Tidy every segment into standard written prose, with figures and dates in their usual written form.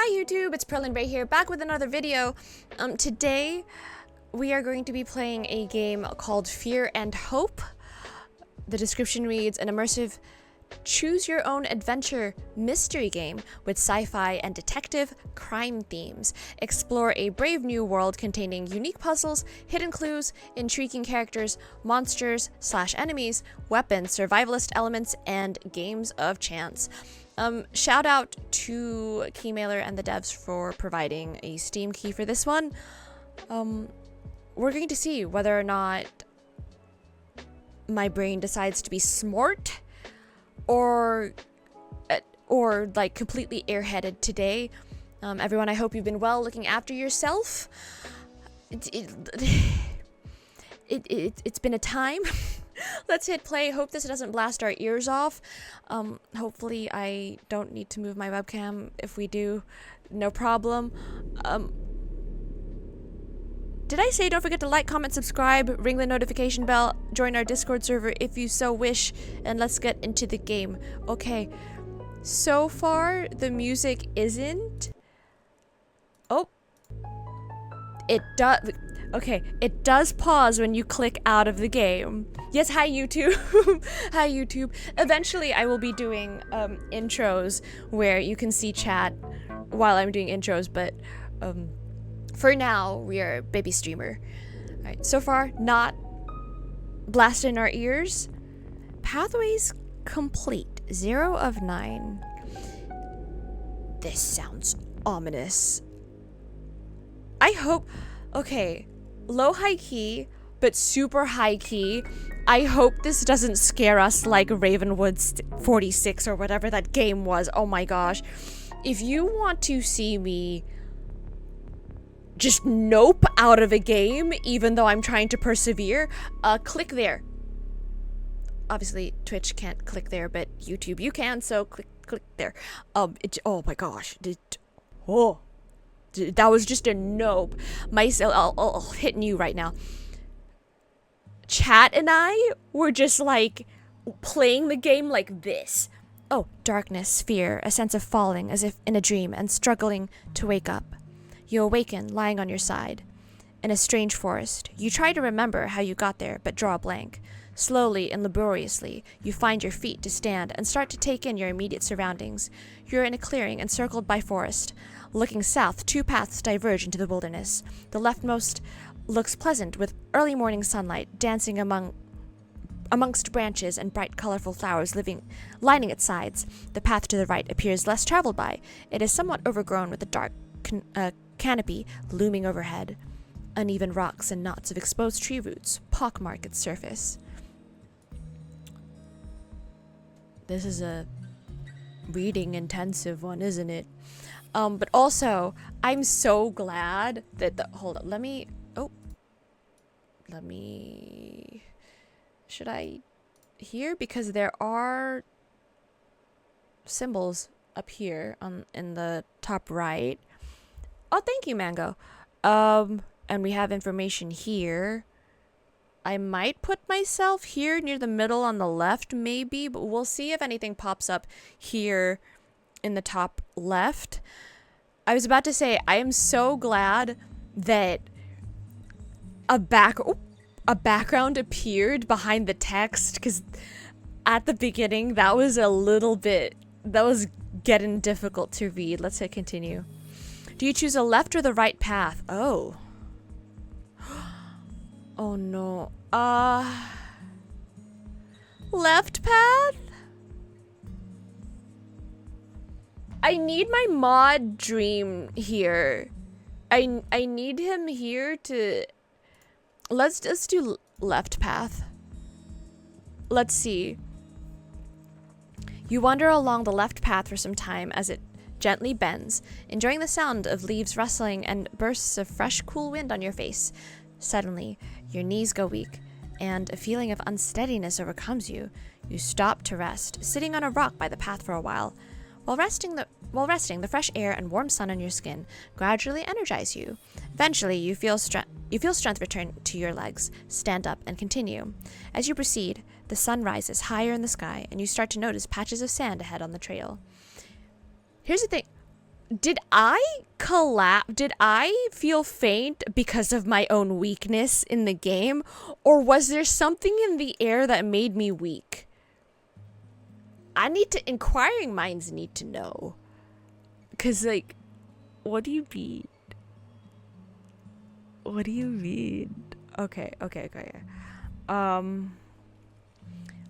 Hi YouTube, it's pearlynrae here, back with another video. Today we are going to be playing a game called Fear and Hope. The description reads, an immersive choose-your-own-adventure mystery game with sci-fi and detective crime themes. Explore a brave new world containing unique puzzles, hidden clues, intriguing characters, monsters/enemies, weapons, survivalist elements, and games of chance. Shout out to Keymailer and the devs for providing a Steam key for this one. We're going to see whether or not my brain decides to be smart or like completely airheaded today. Everyone, I hope you've been well, looking after yourself. It's been a time. Let's hit play. Hope this doesn't blast our ears off. Hopefully I don't need to move my webcam. If we do, no problem. Did I say don't forget to like, comment, subscribe, ring the notification bell, join our Discord server if you so wish, and let's get into the game. Okay, so far the music isn't... Oh, it does... Okay, it does pause when you click out of the game. Yes, hi YouTube. Hi YouTube. Eventually I will be doing intros where you can see chat while I'm doing intros, but for now we are baby streamer. Alright, so far not blasting our ears. Pathways complete. 0 of 9. This sounds ominous. I hope... Okay, low high key, but super high key. I hope this doesn't scare us like Ravenwood 46 or whatever that game was. Oh my gosh. If you want to see me just nope out of a game, even though I'm trying to persevere, click there. Obviously, Twitch can't click there, but YouTube you can, so click there. Oh my gosh. That was just a nope. I'll hit you right now. Chat and I were just like playing the game like this. Oh, darkness, fear, a sense of falling as if in a dream and struggling to wake up. You awaken, lying on your side. In a strange forest, you try to remember how you got there, but draw a blank. Slowly and laboriously, you find your feet to stand and start to take in your immediate surroundings. You're in a clearing encircled by forest. Looking south, 2 paths diverge into the wilderness. The leftmost looks pleasant with early morning sunlight dancing amongst branches and bright colorful flowers lining its sides. The path to the right appears less traveled by. It is somewhat overgrown with a dark canopy looming overhead. Uneven rocks and knots of exposed tree roots pockmark its surface. This is a reading intensive one, isn't it? But also, I'm so glad that hold on, should I here? Because there are symbols up here in the top right. Oh, thank you, Mango. And we have information here. I might put myself here near the middle on the left, maybe, but we'll see if anything pops up here in the top left. I was about to say, I am so glad that a background appeared behind the text, because at the beginning that was getting difficult to read. Let's hit continue. Do you choose a left or the right path? Oh. Oh no. Left path? I need my mod dream here. I need him here to... Let's just do left path. Let's see. You wander along the left path for some time as it gently bends, enjoying the sound of leaves rustling and bursts of fresh, cool wind on your face. Suddenly, your knees go weak, and a feeling of unsteadiness overcomes you. You stop to rest, sitting on a rock by the path for a while. While resting, the fresh air and warm sun on your skin gradually energize you. Eventually, you feel strength return to your legs, stand up, and continue. As you proceed, the sun rises higher in the sky, and you start to notice patches of sand ahead on the trail. Here's the thing. Did I collapse? Did I feel faint because of my own weakness in the game? Or was there something in the air that made me weak? Inquiring minds need to know. Because, like, what do you mean? What do you mean? Okay.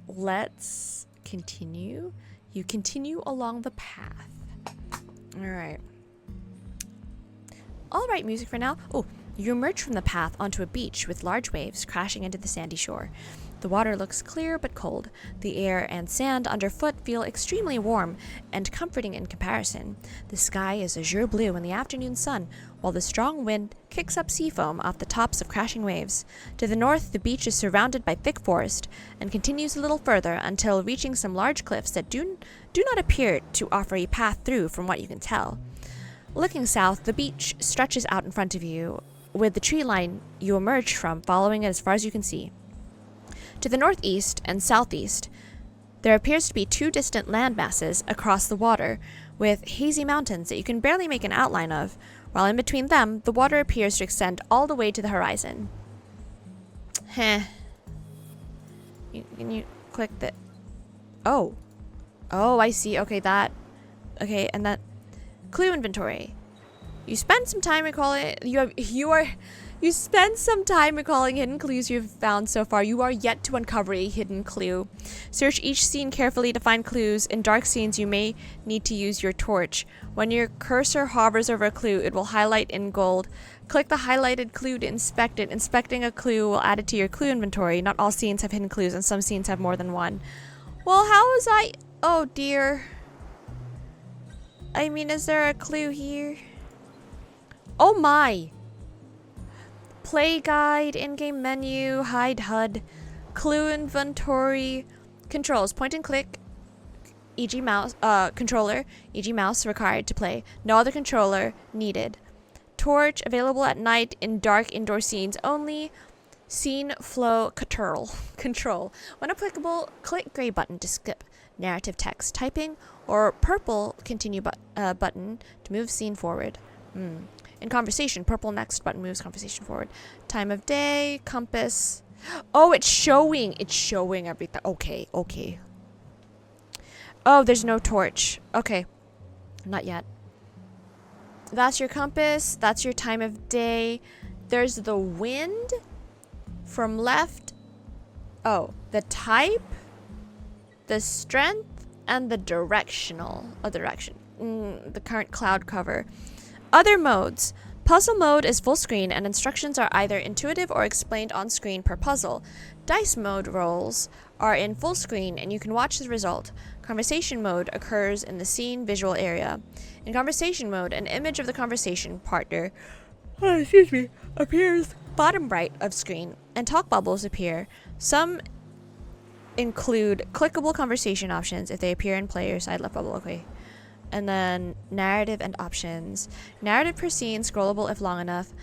Let's continue. You continue along the path. All right, music for now. Oh, you emerge from the path onto a beach with large waves crashing into the sandy shore. The water looks clear but cold. The air and sand underfoot feel extremely warm and comforting in comparison. The sky is azure blue in the afternoon sun, while the strong wind kicks up sea foam off the tops of crashing waves. To the north, the beach is surrounded by thick forest and continues a little further until reaching some large cliffs that do not appear to offer a path through from what you can tell. Looking south, the beach stretches out in front of you, with the tree line you emerge from following it as far as you can see. To the northeast and southeast, there appears to be two distant land masses across the water, with hazy mountains that you can barely make an outline of, while in between them, the water appears to extend all the way to the horizon. Can you click the... Oh, I see. Okay, and that... Clue inventory. You spend some time recalling hidden clues you've found so far. You are yet to uncover a hidden clue. Search each scene carefully to find clues. In dark scenes, you may need to use your torch. When your cursor hovers over a clue, it will highlight in gold. Click the highlighted clue to inspect it. Inspecting a clue will add it to your clue inventory. Not all scenes have hidden clues, and some scenes have more than one. Well, how was I... Oh, dear. I mean, is there a clue here? Oh my! Play guide, in-game menu, hide HUD, clue inventory, controls, point and click, e.g. mouse, controller, e.g. mouse required to play. No other controller needed. Torch available at night in dark indoor scenes only. Scene flow control. When applicable, click gray button to skip narrative text typing, or purple continue button to move scene forward. In conversation, purple next button moves conversation forward. Time of day, compass. Oh, it's showing everything. Okay. Oh, there's no torch. Okay. Not yet. That's your compass. That's your time of day. There's the wind from left. Oh, the type, the strength, and the directional. The current cloud cover. Other modes. Puzzle mode is full screen, and instructions are either intuitive or explained on screen per puzzle. Dice mode rolls are in full screen, and you can watch the result. Conversation mode occurs in the scene visual area. In conversation mode, an image of the conversation partner appears bottom right of screen, and talk bubbles appear. Some include clickable conversation options if they appear in player side left bubble. Okay. And then narrative and options. Narrative per scene, scrollable if long enough.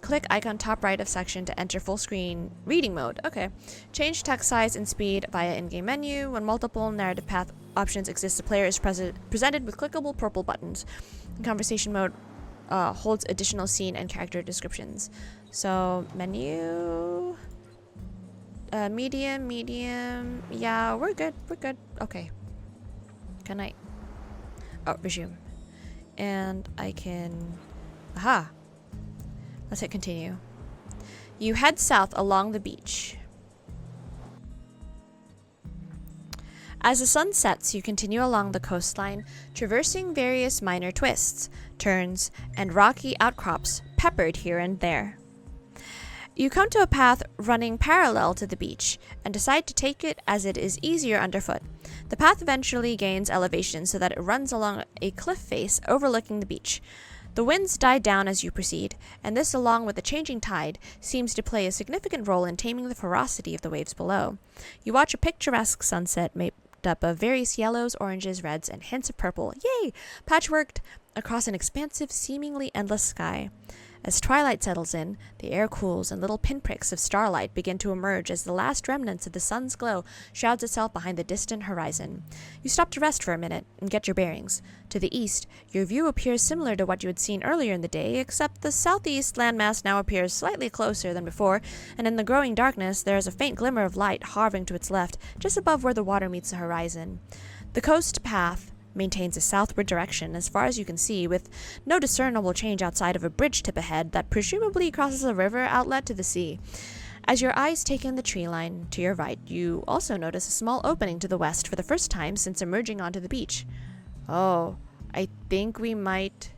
Click icon top right of section to enter full screen reading mode. Okay. Change text size and speed via in-game menu. When multiple narrative path options exist, the player is presented with clickable purple buttons. In conversation mode holds additional scene and character descriptions. So menu, medium. Yeah, we're good. Okay. Can I? Oh, resume. And I can... Aha! Let's hit continue. You head south along the beach. As the sun sets, you continue along the coastline, traversing various minor twists, turns, and rocky outcrops peppered here and there. You come to a path running parallel to the beach and decide to take it as it is easier underfoot. The path eventually gains elevation so that it runs along a cliff face overlooking the beach. The winds die down as you proceed, and this, along with the changing tide, seems to play a significant role in taming the ferocity of the waves below. You watch a picturesque sunset made up of various yellows, oranges, reds, and hints of purple, patchworked across an expansive, seemingly endless sky. As twilight settles in, the air cools and little pinpricks of starlight begin to emerge as the last remnants of the sun's glow shrouds itself behind the distant horizon. You stop to rest for a minute and get your bearings. To the east, your view appears similar to what you had seen earlier in the day, except the southeast landmass now appears slightly closer than before, and in the growing darkness there is a faint glimmer of light hovering to its left, just above where the water meets the horizon. The coast path maintains a southward direction as far as you can see, with no discernible change outside of a bridge tip ahead that presumably crosses a river outlet to the sea. As your eyes take in the tree line to your right, you also notice a small opening to the west for the first time since emerging onto the beach. Oh, I think we might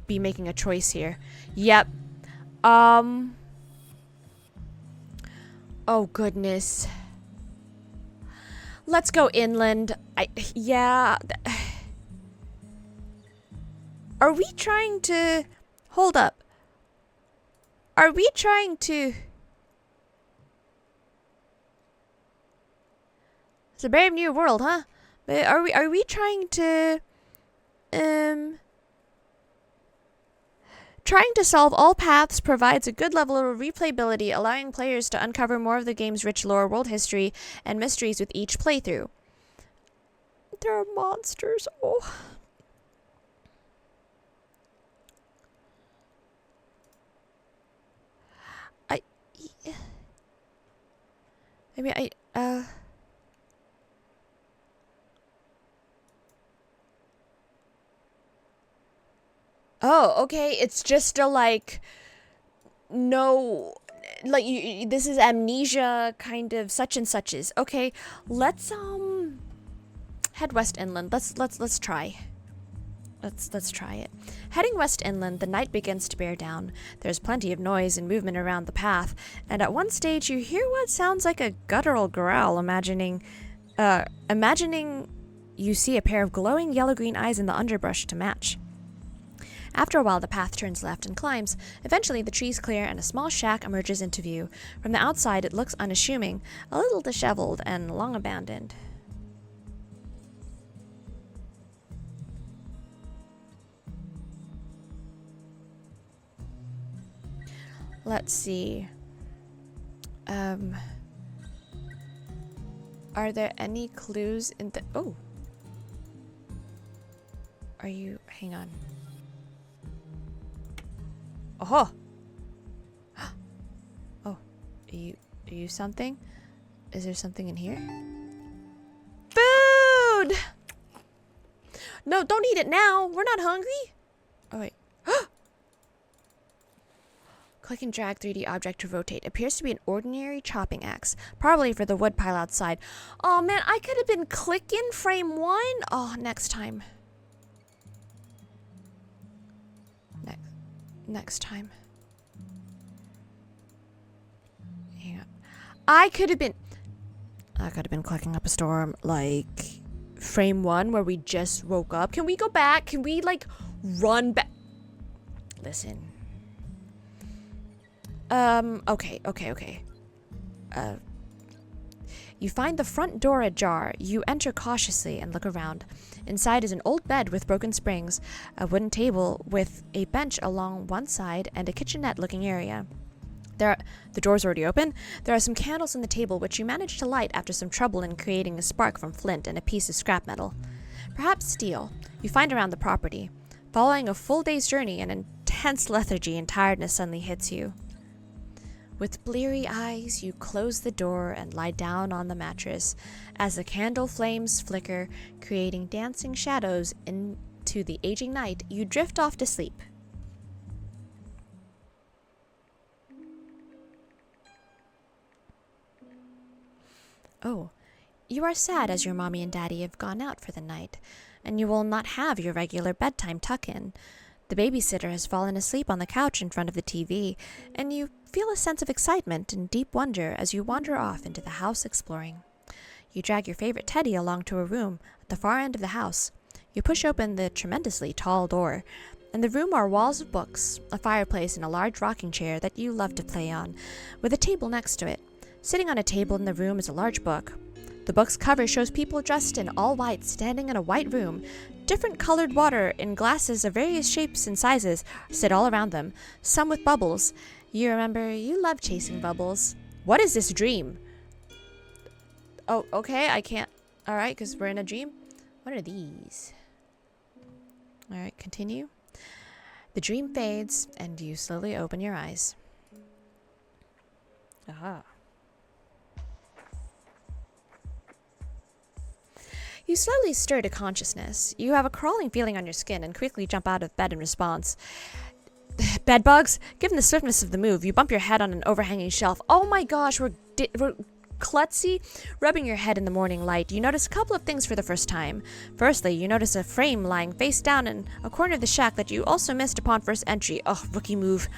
be making a choice here. Yep. Oh, goodness. Let's go inland. Yeah. Are we trying to... Hold up. Are we trying to... It's a brave new world, huh? Are we trying to... Trying to solve all paths provides a good level of replayability, allowing players to uncover more of the game's rich lore, world history, and mysteries with each playthrough. There are monsters. Oh. Oh, okay. It's just a, like, no, like, this is amnesia kind of such and suches. Okay, let's, head west inland. Let's try. Let's try it. Heading west inland, the night begins to bear down. There's plenty of noise and movement around the path, and at one stage you hear what sounds like a guttural growl, imagining you see a pair of glowing yellow-green eyes in the underbrush to match. After a while, the path turns left and climbs. Eventually, the trees clear and a small shack emerges into view. From the outside, it looks unassuming, a little disheveled and long abandoned. Let's see. Are there any clues in the... Oh. Are you... Hang on. Oh. Oh. Are you something? Is there something in here? Food! No, don't eat it now. We're not hungry. Oh, wait. Click and drag 3D object to rotate. Appears to be an ordinary chopping axe. Probably for the wood pile outside. Oh, man, I could have been clicking frame 1. Oh, next time. Next time. Hang on. I could have been clicking up a storm, like, frame 1 where we just woke up. Can we go back? Can we, like, run back? Listen. Okay. You find the front door ajar. You enter cautiously and look around. Inside is an old bed with broken springs, a wooden table with a bench along one side, and a kitchenette-looking area. The door's already open. There are some candles on the table, which you manage to light after some trouble in creating a spark from flint and a piece of scrap metal. Perhaps steel. You find around the property. Following a full day's journey, an intense lethargy and tiredness suddenly hits you. With bleary eyes, you close the door and lie down on the mattress as the candle flames flicker, creating dancing shadows into the aging night. You drift off to sleep. Oh, you are sad as your mommy and daddy have gone out for the night, and you will not have your regular bedtime tuck-in. The babysitter has fallen asleep on the couch in front of the TV, and you feel a sense of excitement and deep wonder as you wander off into the house exploring. You drag your favorite teddy along to a room at the far end of the house. You push open the tremendously tall door. In the room are walls of books, a fireplace, and a large rocking chair that you love to play on, with a table next to it. Sitting on a table in the room is a large book. The book's cover shows people dressed in all white standing in a white room. Different colored water in glasses of various shapes and sizes sit all around them, some with bubbles. You remember, you love chasing bubbles. What is this dream? Oh, okay, I can't. Alright, because we're in a dream. What are these? Alright, continue. The dream fades, and you slowly open your eyes. Aha. You slowly stir to consciousness. You have a crawling feeling on your skin and quickly jump out of bed in response. Bedbugs? Given the swiftness of the move, you bump your head on an overhanging shelf. Oh my gosh, we're klutzy. Rubbing your head in the morning light, you notice a couple of things for the first time. Firstly, you notice a frame lying face down in a corner of the shack that you also missed upon first entry. Oh, rookie move.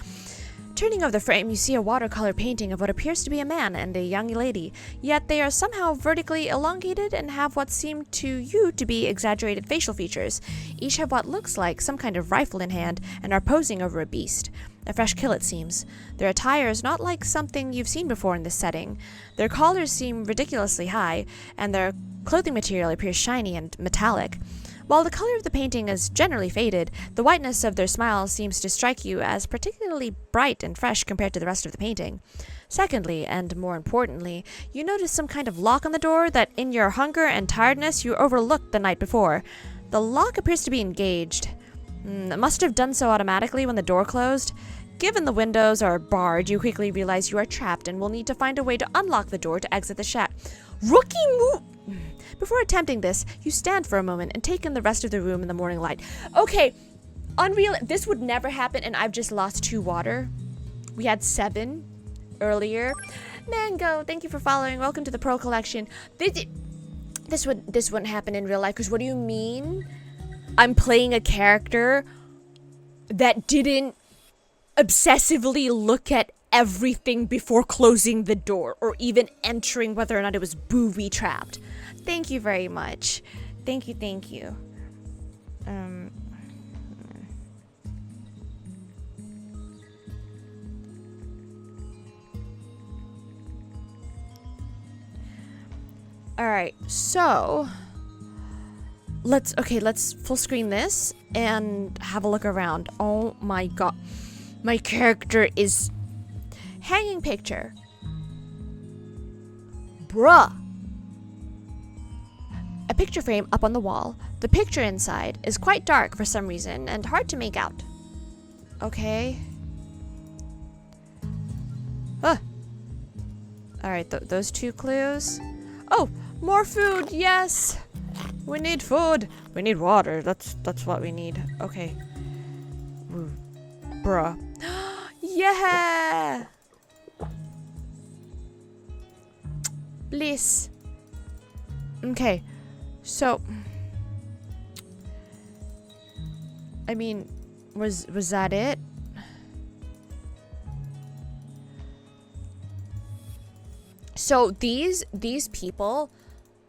Turning of the frame, you see a watercolor painting of what appears to be a man and a young lady, yet they are somehow vertically elongated and have what seem to you to be exaggerated facial features. Each have what looks like some kind of rifle in hand and are posing over a beast. A fresh kill, it seems. Their attire is not like something you've seen before in this setting. Their collars seem ridiculously high, and their clothing material appears shiny and metallic. While the color of the painting is generally faded, the whiteness of their smiles seems to strike you as particularly bright and fresh compared to the rest of the painting. Secondly, and more importantly, you notice some kind of lock on the door that in your hunger and tiredness you overlooked the night before. The lock appears to be engaged. It must have done so automatically when the door closed. Given the windows are barred, you quickly realize you are trapped and will need to find a way to unlock the door to exit the shack. Rookie move! Before attempting this, you stand for a moment and take in the rest of the room in the morning light. Okay, unreal. This would never happen, and I've just lost 2 water. We had 7 earlier. Mango, thank you for following. Welcome to the Pro Collection. This wouldn't happen in real life, because what do you mean? I'm playing a character that didn't obsessively look at everything before closing the door or even entering whether or not it was booby-trapped. Thank you very much. Thank you. Alright, so let's full screen this and have a look around. Oh my god. My character is hanging picture. Bruh. A picture frame up on the wall. The picture inside is quite dark for some reason and hard to make out. Okay. Alright, those 2 clues. Oh, more food, yes! We need food. We need water. That's what we need. Okay. Ooh. Bruh. Yeah! Bliss. Okay. So, I mean, was that it? So these people,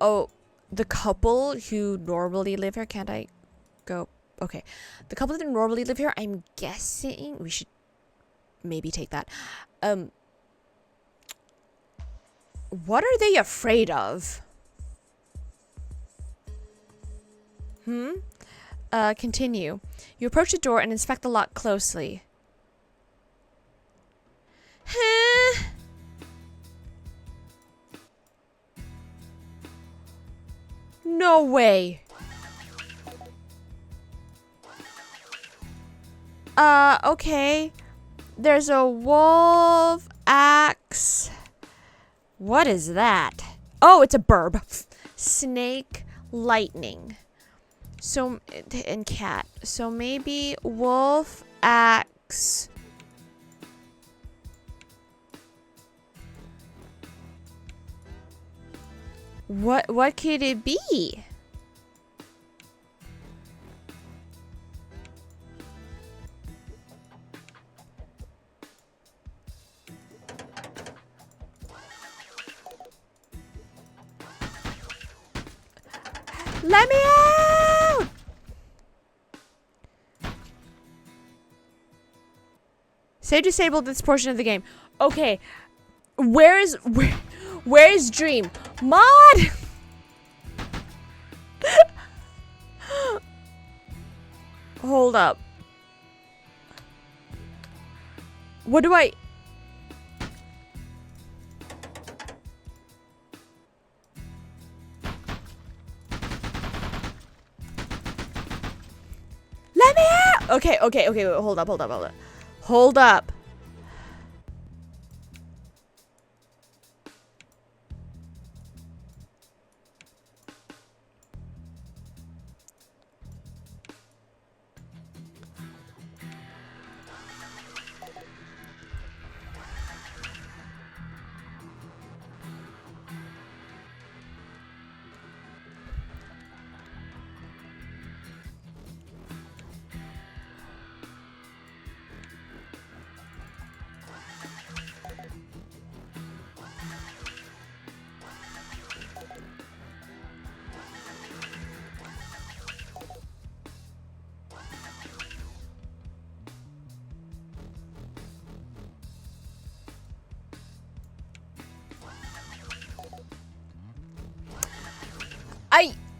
oh, the couple who normally live here, can't I go? Okay. The couple that normally live here, I'm guessing we should maybe take that. What are they afraid of? Continue. You approach the door and inspect the lock closely. No way. Okay. There's a wolf axe. What is that? Oh, it's a burb. Snake lightning. So, and cat. So maybe wolf axe. What could it be? Let me out! Say disabled this portion of the game. Okay. Where is Dream? Mod! Hold up. What do I... Let me out! Okay, wait, hold up. Hold up.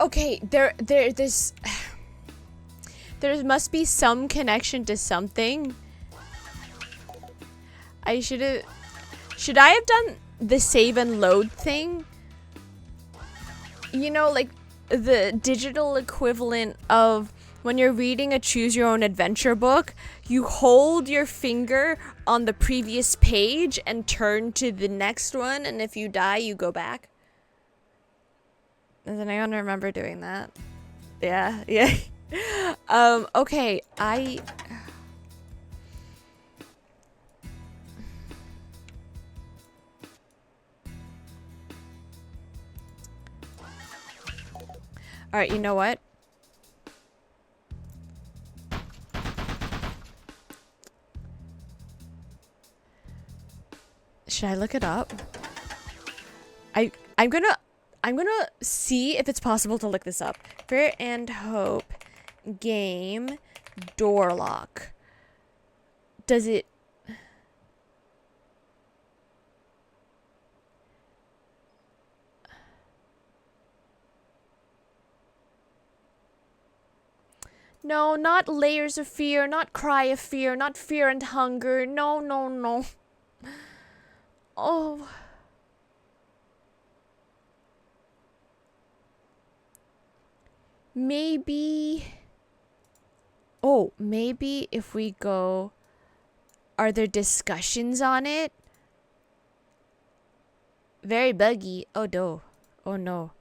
Okay, there's there must be some connection to something. Should I have done the save and load thing? You know, like the digital equivalent of when you're reading a choose your own adventure book, you hold your finger on the previous page and turn to the next one, and if you die, you go back. Does anyone remember doing that? Yeah. Okay, Alright, you know what? Should I look it up? I'm gonna see if it's possible to look this up. Fear&Hope game door lock. Does it... No, not layers of fear, not cry of fear, not fear and hunger. No. Oh... Maybe... Oh, maybe if we go... Are there discussions on it? Very buggy. Oh, no. Oh, no.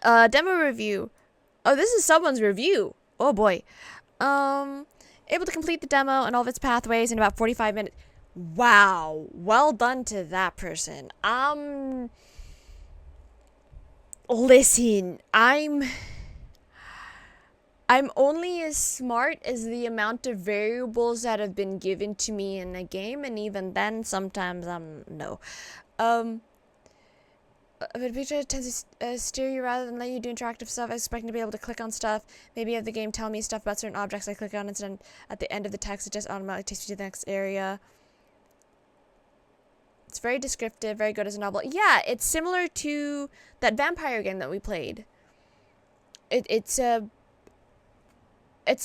Demo review. Oh, this is someone's review. Oh, boy. Able to complete the demo and all of its pathways in about 45 minutes. Wow. Well done to that person. Listen, I'm only as smart as the amount of variables that have been given to me in a game, and even then, sometimes no. But a picture tends to steer you rather than let you do interactive stuff. I expect to be able to click on stuff. Maybe have the game tell me stuff about certain objects I click on, and then at the end of the text, it just automatically takes you to the next area. It's very descriptive, very good as a novel. Yeah, it's similar to that vampire game that we played. It's a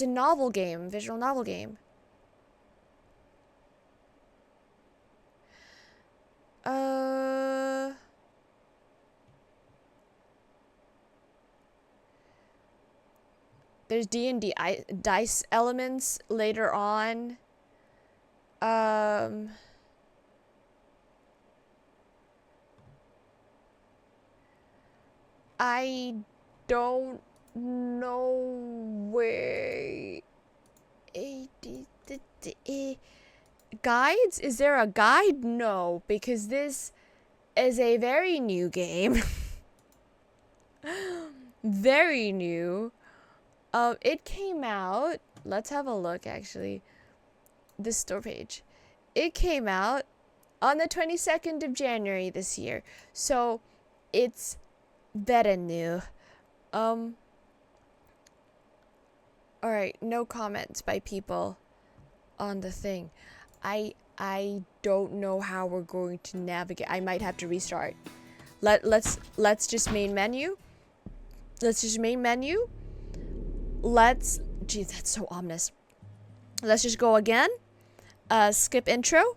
novel game, visual novel game. There's D&D dice elements later on. I don't know where... Guides? Is there a guide? No, because this is a very new game. Very new. It came out... Let's have a look, actually. This store page. It came out on the 22nd of January this year. So, it's very new. Alright, no comments by people on the thing. I don't know how we're going to navigate. I might have to restart. Let's just main menu. Let's Gee, that's so ominous. Let's just go again. Skip intro.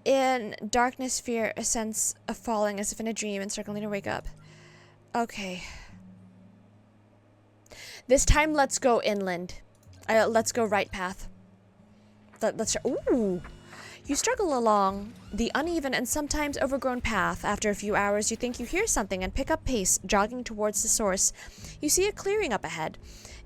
In darkness, fear, a sense of falling as if in a dream and struggling to wake up. Okay. This time, let's go inland. Let's go right path. Ooh! You struggle along the uneven and sometimes overgrown path. After a few hours, you think you hear something and pick up pace, jogging towards the source. You see a clearing up ahead.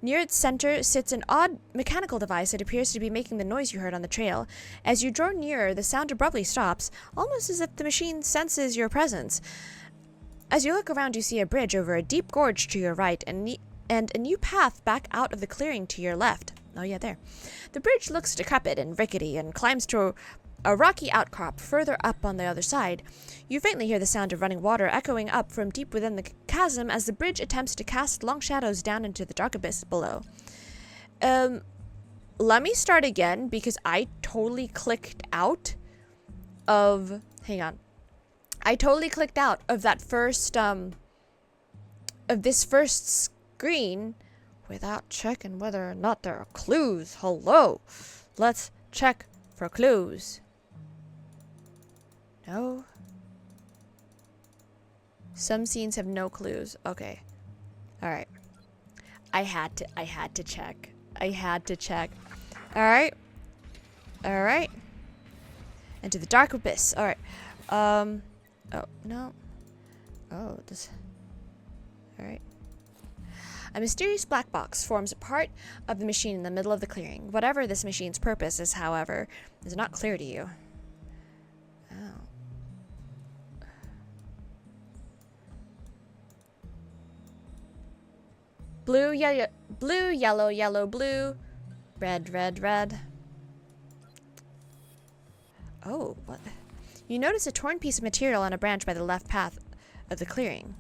Near its center sits an odd mechanical device that appears to be making the noise you heard on the trail. As you draw nearer, the sound abruptly stops, almost as if the machine senses your presence. As you look around, you see a bridge over a deep gorge to your right and a new path back out of the clearing to your left. Oh yeah, there. The bridge looks decrepit and rickety and climbs to a rocky outcrop further up on the other side. You faintly hear the sound of running water echoing up from deep within the chasm as the bridge attempts to cast long shadows down into the dark abyss below. Let me start again because I totally clicked out of... Hang on. I totally clicked out of that first, of this first screen without checking whether or not there are clues. Hello. Let's check for clues. No. Some scenes have no clues. Okay. All right. I had to check. I had to check. All right. All right. Into the dark abyss. All right. Oh, no. Oh, this. All right. A mysterious black box forms a part of the machine in the middle of the clearing. Whatever this machine's purpose is, however, is not clear to you. Oh. Blue, yellow, yellow, blue. Red, red, red. Oh, what? You notice a torn piece of material on a branch by the left path of the clearing.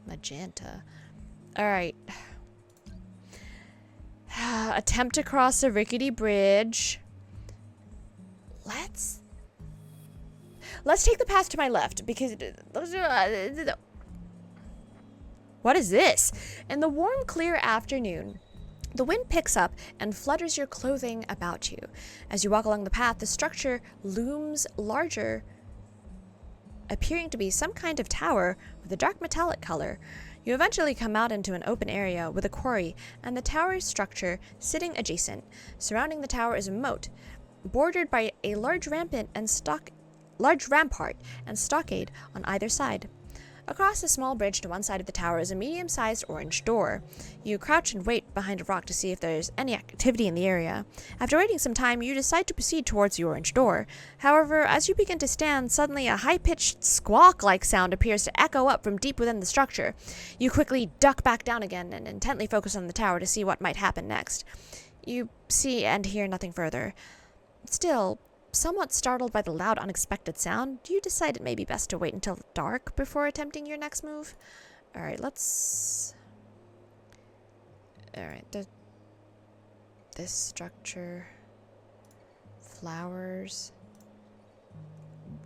Magenta. Alright. Attempt to cross a rickety bridge. Let's take the path to my left because... What is this? In the warm, clear afternoon, the wind picks up and flutters your clothing about you. As you walk along the path, the structure looms larger, appearing to be some kind of tower with a dark metallic color. You eventually come out into an open area with a quarry and the tower's structure sitting adjacent. Surrounding the tower is a moat, bordered by a large rampart and stockade on either side. Across a small bridge to one side of the tower is a medium-sized orange door. You crouch and wait behind a rock to see if there's any activity in the area. After waiting some time, you decide to proceed towards the orange door. However, as you begin to stand, suddenly a high-pitched squawk-like sound appears to echo up from deep within the structure. You quickly duck back down again and intently focus on the tower to see what might happen next. You see and hear nothing further. Still, somewhat startled by the loud, unexpected sound, you decide it may be best to wait until dark before attempting your next move. Alright, let's... Alright, this structure... Flowers...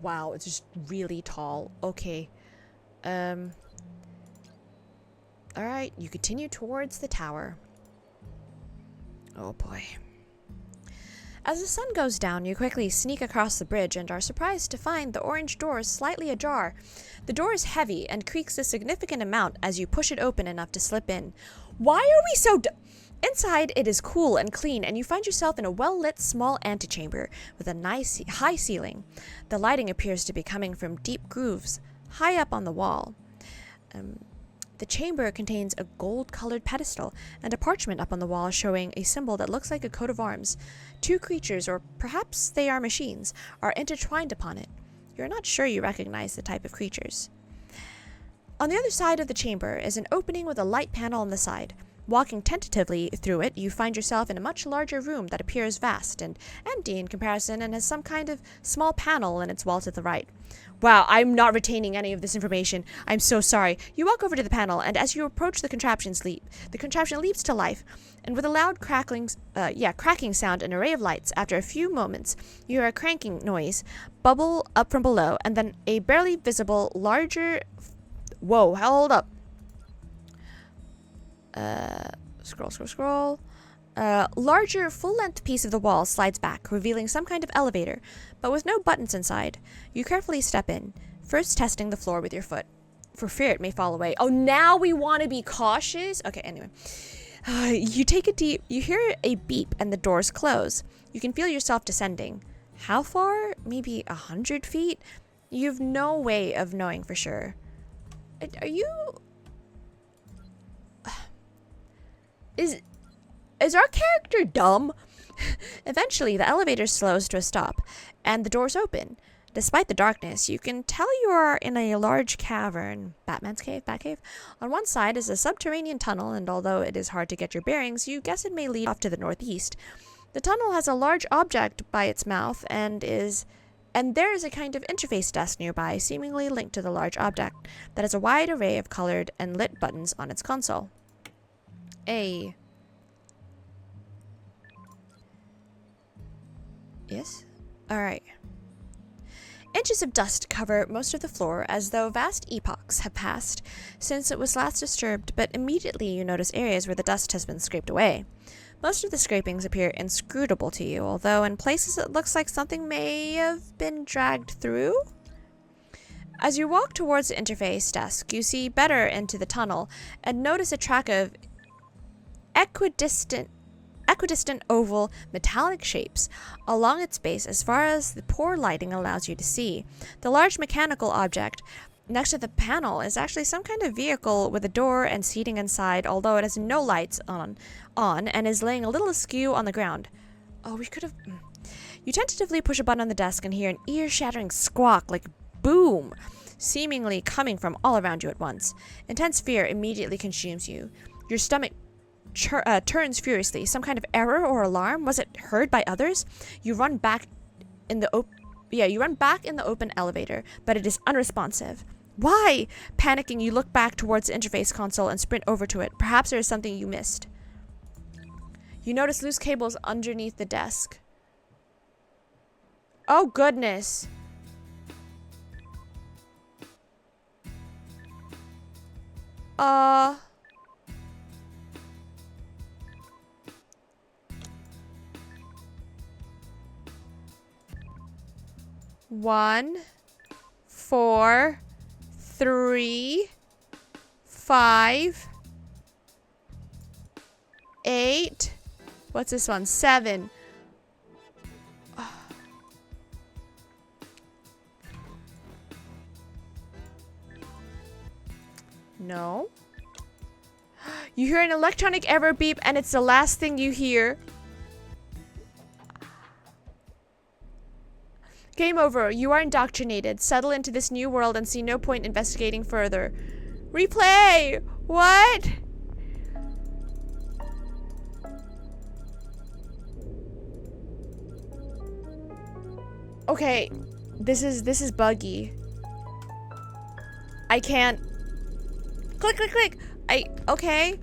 Wow, it's just really tall. Okay. Alright, you continue towards the tower. Oh boy. As the sun goes down, you quickly sneak across the bridge and are surprised to find the orange door slightly ajar. The door is heavy and creaks a significant amount as you push it open enough to slip in. Why are we so Inside, it is cool and clean, and you find yourself in a well-lit small antechamber with a nice high ceiling. The lighting appears to be coming from deep grooves high up on the wall. The chamber contains a gold-colored pedestal and a parchment up on the wall showing a symbol that looks like a coat of arms. Two creatures, or perhaps they are machines, are intertwined upon it. You're not sure you recognize the type of creatures. On the other side of the chamber is an opening with a light panel on the side. Walking tentatively through it, you find yourself in a much larger room that appears vast and empty in comparison and has some kind of small panel in its wall to the right. Wow, I'm not retaining any of this information. I'm so sorry. You walk over to the panel, and as you approach the contraption leaps to life, and with a loud cracking sound, an array of lights. After a few moments, you hear a cranking noise bubble up from below, and then a barely visible larger... Whoa, hold up. Scroll. Larger, full-length piece of the wall slides back, revealing some kind of elevator, but with no buttons inside. You carefully step in, first testing the floor with your foot, for fear it may fall away. Oh, now we want to be cautious? Okay, anyway. You hear a beep and the doors close. You can feel yourself descending. How far? Maybe 100 feet? You have no way of knowing for sure. Are you... Is our character dumb? Eventually, the elevator slows to a stop, and the doors open. Despite the darkness, you can tell you are in a large cavern. Batman's cave? Batcave? On one side is a subterranean tunnel, and although it is hard to get your bearings, you guess it may lead off to the northeast. The tunnel has a large object by its mouth, and there is a kind of interface desk nearby, seemingly linked to the large object, that has a wide array of colored and lit buttons on its console. Yes? Alright. Inches of dust cover most of the floor, as though vast epochs have passed since it was last disturbed, but immediately you notice areas where the dust has been scraped away. Most of the scrapings appear inscrutable to you, although in places it looks like something may have been dragged through. As you walk towards the interface desk, you see better into the tunnel and notice a track of equidistant oval metallic shapes along its base as far as the poor lighting allows you to see. The large mechanical object next to the panel is actually some kind of vehicle with a door and seating inside, although it has no lights on and is laying a little askew on the ground. Oh, we could have... You tentatively push a button on the desk and hear an ear-shattering squawk like boom, seemingly coming from all around you at once. Intense fear immediately consumes you. Your stomach turns furiously. Some kind of error or alarm? Was it heard by others? You run back in the open elevator, but it is unresponsive. Why? Panicking, you look back towards the interface console and sprint over to it. Perhaps there is something you missed. You notice loose cables underneath the desk. Oh, goodness. One, 4, 3, 5, 8. What's this one? 7. No. You hear an electronic error beep, and it's the last thing you hear. Game over. You are indoctrinated. Settle into this new world and see no point investigating further. Replay! What? Okay. This is buggy. I can't... Click! Okay.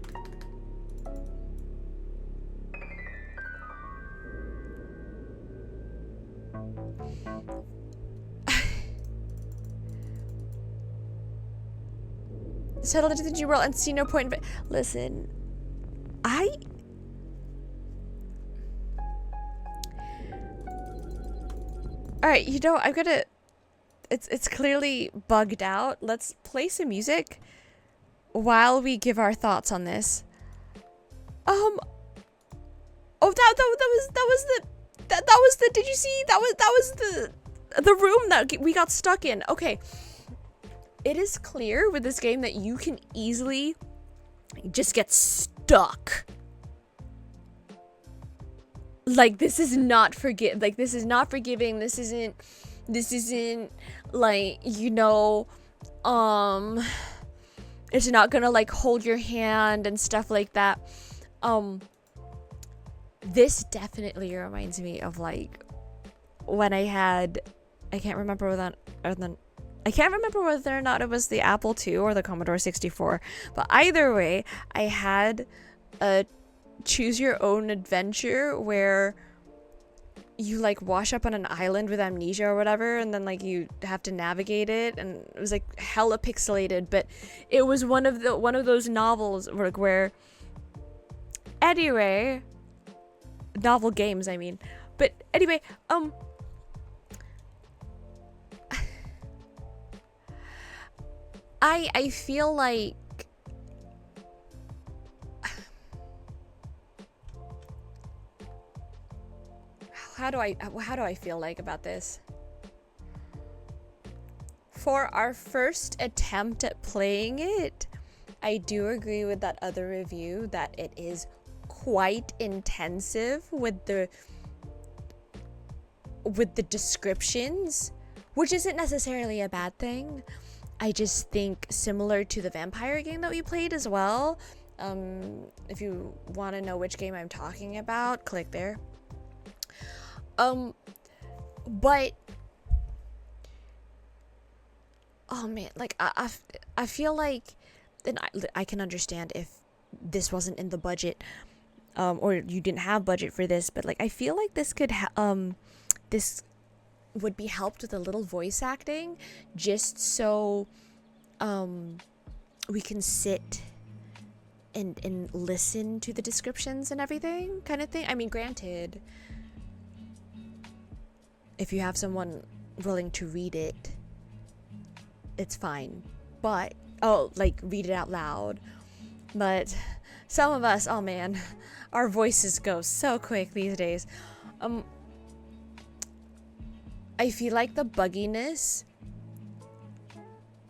Settle into the new world and see no point in... Listen, Alright, you know, I'm gonna... It's clearly bugged out. Let's play some music while we give our thoughts on this. Oh, that was the... Did you see? That was the room that we got stuck in. Okay. It is clear with this game that you can easily just get stuck. Like, this is not forgiving. This isn't like, you know, it's not gonna like hold your hand and stuff like that. This definitely reminds me of like when I can't remember whether or not it was the Apple II or the Commodore 64, but either way, I had a choose your own adventure where you like wash up on an island with amnesia or whatever, and then like you have to navigate it, and it was like hella pixelated, but it was one of those novels where anyway, novel games, I mean. But anyway, I feel like how do I feel like about this? For our first attempt at playing it, I do agree with that other review that it is quite intensive with the descriptions, which isn't necessarily a bad thing. I just think similar to the vampire game that we played as well. If you want to know which game I'm talking about, click there. But oh man, like I feel like, and I can understand if this wasn't in the budget, or you didn't have budget for this, but like I feel like this could this would be helped with a little voice acting, just so we can sit and listen to the descriptions and everything, kind of thing. I mean, granted, if you have someone willing to read it, it's fine, but like read it out loud. But some of us, oh man, our voices go so quick these days. I feel like the bugginess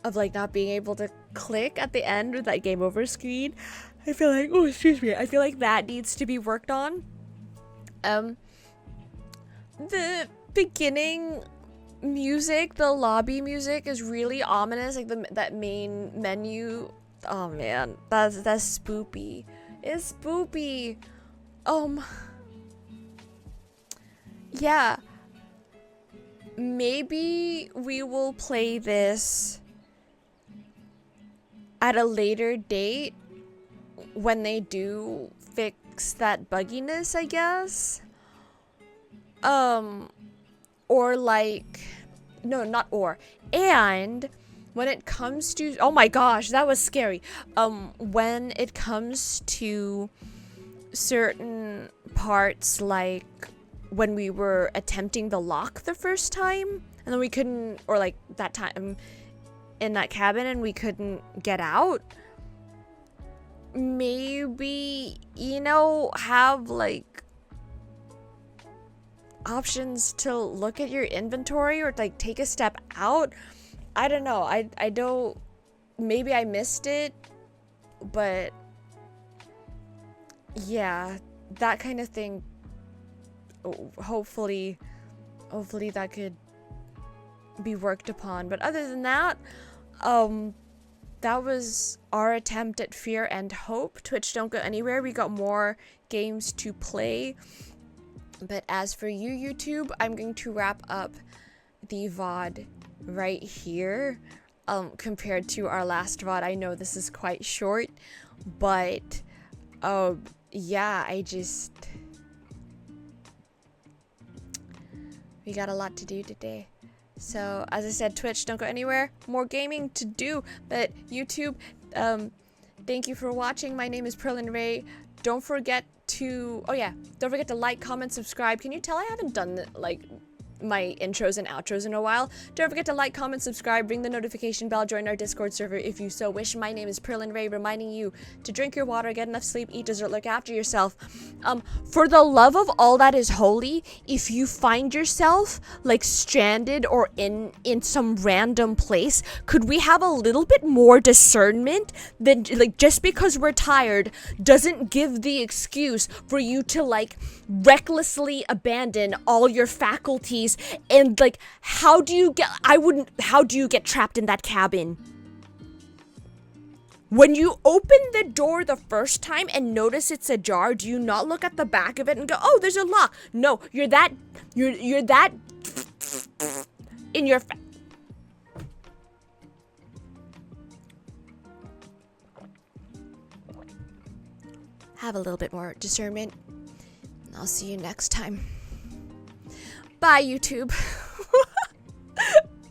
of like not being able to click at the end with that game over screen, I feel like, oh excuse me, I feel like that needs to be worked on. The beginning music, the lobby music is really ominous, like that main menu. Oh man, that's spoopy. It's spoopy. Yeah, maybe we will play this at a later date when they do fix that bugginess, I guess. Or like, no, not or. And when it comes to, oh my gosh, that was scary. When it comes to certain parts, like when we were attempting the lock the first time, and then we couldn't, or like that time in that cabin and we couldn't get out, maybe, have like options to look at your inventory or like take a step out. I don't know. I don't, maybe I missed it, but yeah, that kind of thing. Hopefully that could be worked upon. But other than that, that was our attempt at Fear and Hope. Twitch, don't go anywhere. We got more games to play. But as for you, YouTube, I'm going to wrap up the VOD right here. Compared to our last VOD, I know this is quite short, but yeah, we got a lot to do today. So as I said, Twitch, don't go anywhere. More gaming to do. But YouTube, thank you for watching. My name is pearlynrae. Don't forget to like, comment, subscribe. Can you tell I haven't done like my intros and outros in a while? Don't forget to like, comment, subscribe, ring the notification bell, join our Discord server if you so wish. My name is pearlynrae, reminding you to drink your water, get enough sleep, eat dessert, look after yourself. For the love of all that is holy, if you find yourself like stranded or in some random place, could we have a little bit more discernment than like just because we're tired doesn't give the excuse for you to like recklessly abandon all your faculties. And like, how do you get trapped in that cabin? When you open the door the first time and notice it's ajar, do you not look at the back of it and go, oh, there's a lock? No, you're that in your have a little bit more discernment. I'll see you next time. Bye, YouTube.